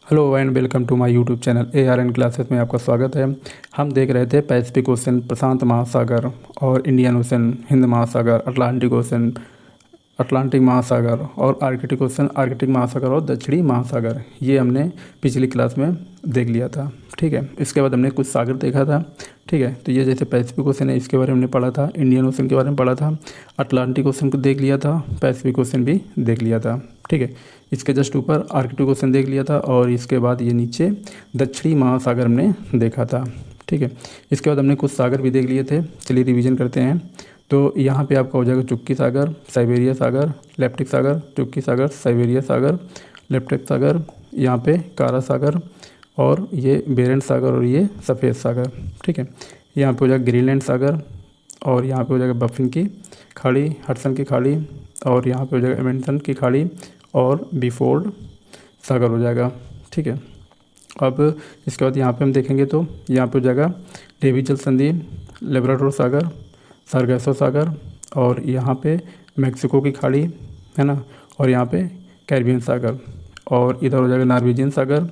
Hello and welcome to my YouTube channel ARN classes में आपका स्वागत है। हम देख रहे थे पैसिफिक ओशन, प्रशांत महासागर और इंडियन ओशन, हिंद महासागर, अटलांटिक ओशन, अटलांटिक महासागर और आर्कटिक ओशन, आर्कटिक महासागर और दक्षिणी महासागर। ये हमने पिछली क्लास में देख लिया था। ठीक है, इसके बाद हमने कुछ सागर देखा था। ठीक है, तो ये जैसे पैसिफिक ओशन है, इसके बारे में हमने पढ़ा था, इंडियन ओशन के बारे में पढ़ा था, अटलांटिक ओशन को देख लिया था, पैसिफिक ओशन भी देख लिया था। ठीक है, इसके जस्ट ऊपर आर्कटिक ओशन देख लिया था और इसके बाद ये नीचे दक्षिणी महासागर हमने देखा था। ठीक है, इसके बाद हमने कुछ सागर भी देख लिए थे। चलिए रिवीजन करते हैं। तो यहाँ पे आपका हो जाएगा चुक्की सागर, साइबेरिया सागर, लेप्टिक सागर, चुक्की सागर, साइबेरिया सागर, लेप्टिक सागर, यहाँ पे कारा सागर और ये बेरेंट सागर और ये सफ़ेद सागर। ठीक है, यहाँ पे हो जाएगा ग्रीनलैंड सागर और यहाँ पे हो जाएगा बफिन की खाड़ी, हडसन की खाड़ी और यहाँ पे हो जाएगा एमेंडन की खाड़ी और बिफोर्ड सागर हो जाएगा। ठीक है, अब इसके बाद यहाँ पे हम देखेंगे तो यहाँ पे हो जाएगा डेवी जल संधि, लेब्राडोर सागर, सारगैसो सागर और यहाँ पे मैक्सिको की खाड़ी है ना, और यहाँ पे कैरिबियन सागर और इधर हो जाएगा नॉर्वेजियन सागर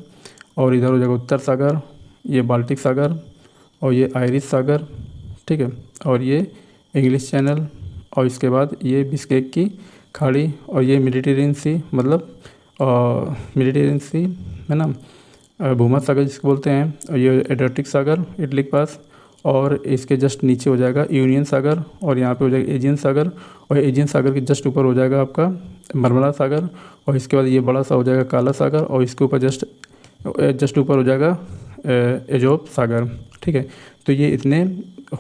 और इधर हो जाएगा उत्तर सागर, ये बाल्टिक सागर और ये आयरिश सागर। ठीक है, और ये इंग्लिश चैनल और इसके बाद ये बिस्केक की खाड़ी और ये मेडिटेरियन सी, मतलब मेडिटेरियन सी है ना, भूमध्य सागर जिसको बोलते हैं, और ये एड्रियाटिक सागर इटली के पास और इसके जस्ट नीचे हो जाएगा यूनियन सागर और यहाँ पे हो जाएगा एजियन सागर और एजियन सागर के जस्ट ऊपर हो जाएगा आपका मरमरा सागर और इसके बाद ये बड़ा सा हो जाएगा काला सागर और इसके ऊपर जस्ट ऊपर हो जाएगा एजोब सागर। ठीक है, तो ये इतने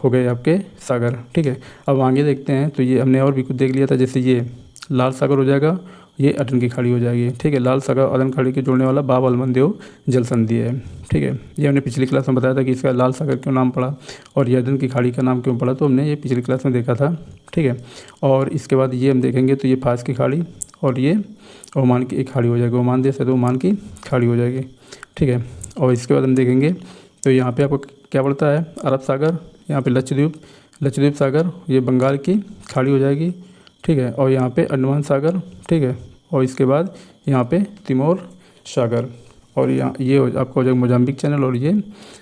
हो गए आपके सागर। ठीक है, अब आगे देखते हैं। तो ये हमने और भी कुछ देख लिया था, जैसे ये लाल सागर हो जाएगा, ये अटन की खाड़ी हो जाएगी। ठीक है, लाल सागर अदन खाड़ी के जोड़ने वाला बाब अलमंदेव जल संधि है। ठीक है, ये हमने पिछली क्लास में बताया था कि इसका लाल सागर क्यों नाम पड़ा और ये अदन की खाड़ी का नाम क्यों पड़ा, तो हमने ये पिछली क्लास में देखा था। ठीक है, और इसके बाद ये हम देखेंगे तो ये फारस की खाड़ी और ये ओमान की एक खाड़ी हो जाएगी, ओमान देश है तो ओमान की खाड़ी हो जाएगी। ठीक है, और इसके बाद हम देखेंगे तो यहाँ पे आपको क्या पड़ता है, अरब सागर, यहाँ पे लक्षद्वीप सागर, ये बंगाल की खाड़ी हो जाएगी। ठीक है, और यहाँ पे अंडमान सागर। ठीक है, और इसके बाद यहाँ पे तिमोर सागर और यहाँ ये आपका हो जाएगा मोजाम्बिक चैनल और ये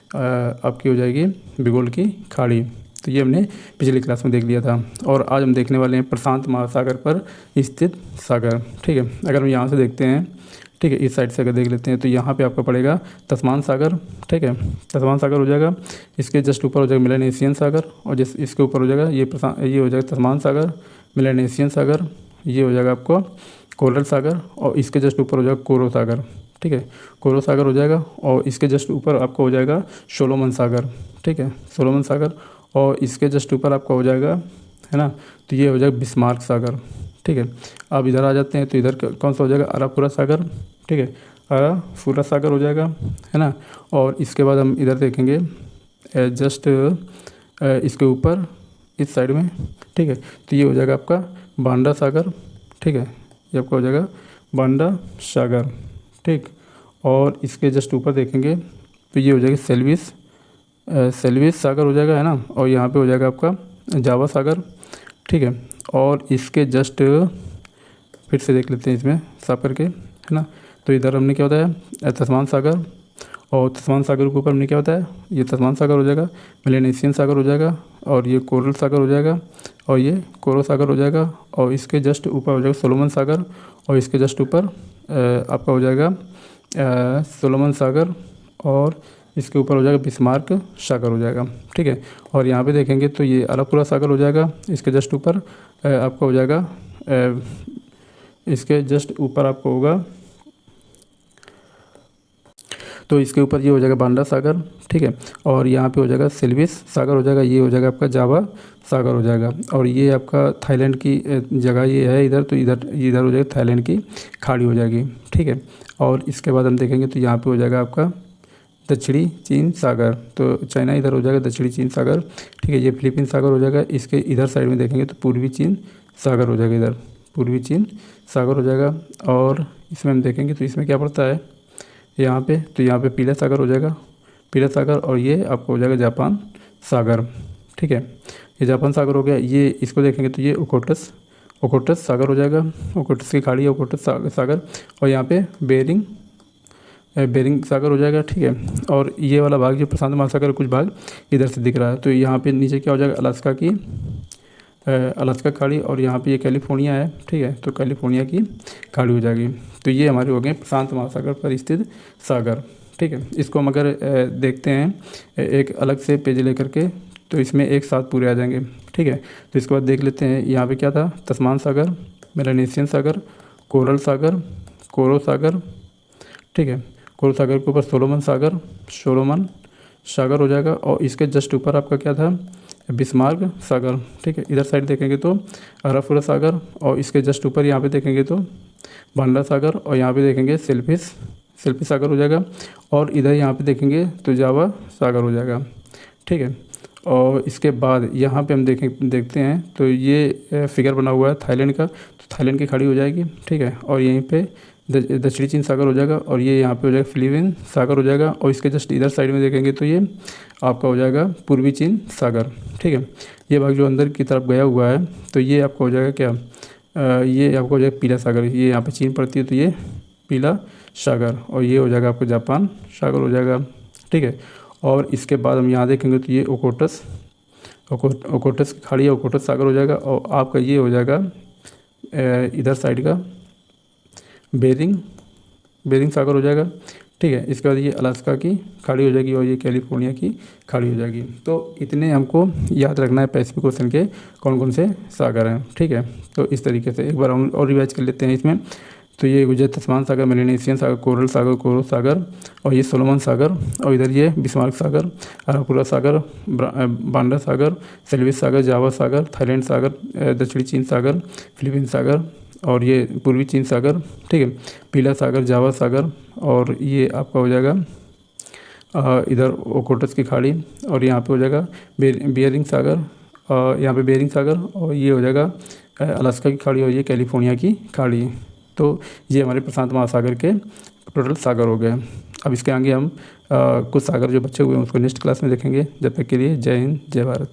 आपकी हो जाएगी बिगोल की खाड़ी। तो ये हमने पिछली क्लास में देख लिया था और आज हम देखने वाले हैं प्रशांत महासागर पर स्थित सागर। ठीक है, अगर हम यहाँ से देखते हैं, ठीक है, इस साइड से अगर देख लेते हैं तो यहाँ पे आपका पड़ेगा तस्मान सागर। ठीक है, तस्मान सागर हो जाएगा, इसके जस्ट ऊपर हो जाएगा मेलानेशियन सागर और जिस इसके ऊपर हो जाएगा ये हो जाएगा तस्मान सागर, मेलानेशियन सागर, ये हो जाएगा आपको कोरल सागर और इसके जस्ट ऊपर हो जाएगा कोरो सागर। ठीक है, कोरो सागर हो जाएगा और इसके जस्ट ऊपर आपको हो जाएगा सोलोमन सागर। ठीक है, सोलोमन सागर और इसके जस्ट ऊपर आपका हो जाएगा, है ना, तो ये हो जाएगा बिस्मार्क सागर। ठीक है, अब इधर आ जाते हैं तो इधर कौन सा हो जाएगा, अरापुरा सागर। ठीक है, अरापुरा सागर हो जाएगा, है ना, और इसके बाद हम इधर देखेंगे जस्ट इसके ऊपर इस साइड में। ठीक है, तो ये हो जाएगा आपका बांडा सागर। ठीक है, ये आपका हो जाएगा बांडा सागर। ठीक, और इसके जस्ट ऊपर देखेंगे तो ये हो जाएगा सेल्विस सागर हो जाएगा, है ना, और यहाँ पे हो जाएगा आपका जावा सागर। ठीक है, और इसके जस्ट फिर से देख लेते हैं इसमें साफ करके, है ना, तो इधर हमने क्या बताया, तस्मान सागर और तस्मान सागर के ऊपर हमने क्या बताया, ये तस्मान सागर हो जाएगा, मेलानेशियन सागर हो जाएगा और ये कोरल सागर हो जाएगा और ये कोरो सागर हो जाएगा और इसके जस्ट ऊपर हो जाएगा सोलोमन सागर और इसके जस्ट ऊपर आपका हो जाएगा सोलोमन सागर और इसके ऊपर हो जाएगा बिस्मार्क सागर हो जाएगा। ठीक है, और यहाँ पे देखेंगे तो ये अरापुरा सागर हो जाएगा, इसके जस्ट ऊपर आपका हो जाएगा इसके जस्ट ऊपर आपको होगा, तो इसके ऊपर ये हो जाएगा बांडा सागर। ठीक है, और यहाँ पे हो जाएगा सेल्विस सागर हो जाएगा, ये हो जाएगा आपका जावा सागर हो जाएगा और ये आपका थाईलैंड की जगह ये है इधर, तो इधर हो जाएगा थाईलैंड की खाड़ी हो जाएगी। ठीक है, और इसके बाद हम देखेंगे तो यहाँ पे हो जाएगा आपका दक्षिणी चीन सागर, तो चाइना इधर हो जाएगा दक्षिणी चीन सागर। ठीक है, ये फिलीपीन सागर हो जाएगा, इसके इधर साइड में देखेंगे तो पूर्वी चीन सागर हो जाएगा, इधर पूर्वी चीन सागर हो जाएगा। और इसमें हम देखेंगे तो इसमें क्या पड़ता है यहाँ पे, तो यहाँ पे पीला सागर हो जाएगा, पीला सागर और ये आपको हो जाएगा जापान सागर। ठीक है, ये जापान सागर हो गया। ये इसको देखेंगे तो ये ओकोटस सागर हो जाएगा, ओकोटस की खाड़ी है ओकोटस सागर और यहाँ पे बेरिंग सागर हो जाएगा, ठीक है। और ये वाला भाग जो प्रशांत महासागर का कुछ भाग इधर से दिख रहा है, तो यहाँ पे नीचे क्या हो जाएगा, अलास्का खाड़ी, और यहाँ पे ये कैलिफोर्निया है, ठीक है। तो कैलिफोर्निया की खाड़ी हो जाएगी। तो ये हमारे हो गए प्रशांत महासागर पर स्थित सागर, ठीक है। इसको हम अगर देखते हैं एक अलग से पेज लेकर के, तो इसमें एक साथ पूरे आ जाएंगे, ठीक है। तो इसके बाद देख लेते हैं यहाँ पे क्या था, तस्मान सागर, मेलानेशियन सागर, कोरल सागर, कोरो सागर, ठीक है। कोरल सागर के ऊपर सोलोमन सागर हो जाएगा, और इसके जस्ट ऊपर आपका क्या था, बिस्मार्क सागर, ठीक है। इधर साइड देखेंगे तो अराफुरा सागर, और इसके जस्ट ऊपर यहाँ पे देखेंगे तो बांदा सागर, और यहाँ पे देखेंगे सेल्फिश सागर हो जाएगा, और इधर यहाँ पे देखेंगे तो जावा सागर हो जाएगा, ठीक है। और इसके बाद यहाँ पे हम देखते हैं तो ये फिगर बना हुआ है थाईलैंड का, तो थाईलैंड की खाड़ी हो जाएगी, ठीक है। और यहीं पे दक्षिणी चीन सागर हो जाएगा, और ये यहाँ पे हो जाएगा फिलीपीन सागर हो जाएगा, और इसके जस्ट इधर साइड में देखेंगे तो ये आपका हो जाएगा पूर्वी चीन सागर, ठीक है। ये भाग जो अंदर की तरफ गया हुआ है, तो ये आपका हो जाएगा क्या, ये आपको हो जाएगा पीला सागर, ये यहाँ पे चीन पड़ती है, तो ये पीला सागर, और ये हो जाएगा आपको जापान सागर हो जाएगा, ठीक है। और इसके बाद हम यहाँ देखेंगे तो ये ओकोटस की खाड़ी है, ओकोटस सागर हो जाएगा, और आपका ये हो जाएगा इधर साइड का बेरिंग सागर हो जाएगा, ठीक है। इसके बाद ये अलास्का की खाड़ी हो जाएगी, और ये कैलिफोर्निया की खाड़ी हो जाएगी। तो इतने हमको याद रखना है पैसिफिक ओशन के कौन कौन से सागर हैं, ठीक है। तो इस तरीके से एक बार हम और रिवाइज कर लेते हैं इसमें। तो ये गुजरात तस्मान सागर, मेलानेशियन सागर, कोरल सागर, कोरो सागर, और ये सोलोमन सागर, और इधर ये बिस्मार्क सागर, अरापुरा सागर, बांदा सागर, सेल्विस सागर, जावा सागर, थाईलैंड सागर, दक्षिणी चीन सागर, फिलीपीन सागर, और ये पूर्वी चीन सागर, ठीक है। पीला सागर, जावा सागर, और ये आपका हो जाएगा इधर ओकोटस की खाड़ी, और यहाँ पे हो जाएगा बेरिंग सागर, यहाँ पे बेरिंग सागर, और ये हो जाएगा अलास्का की खाड़ी, और ये कैलिफोर्निया की खाड़ी। तो ये हमारे प्रशांत महासागर के टोटल सागर हो गए। अब इसके आगे हम कुछ सागर जो बचे हुए हैं उसको नेक्स्ट क्लास में देखेंगे। जब तक के लिए जय हिंद, जय भारत।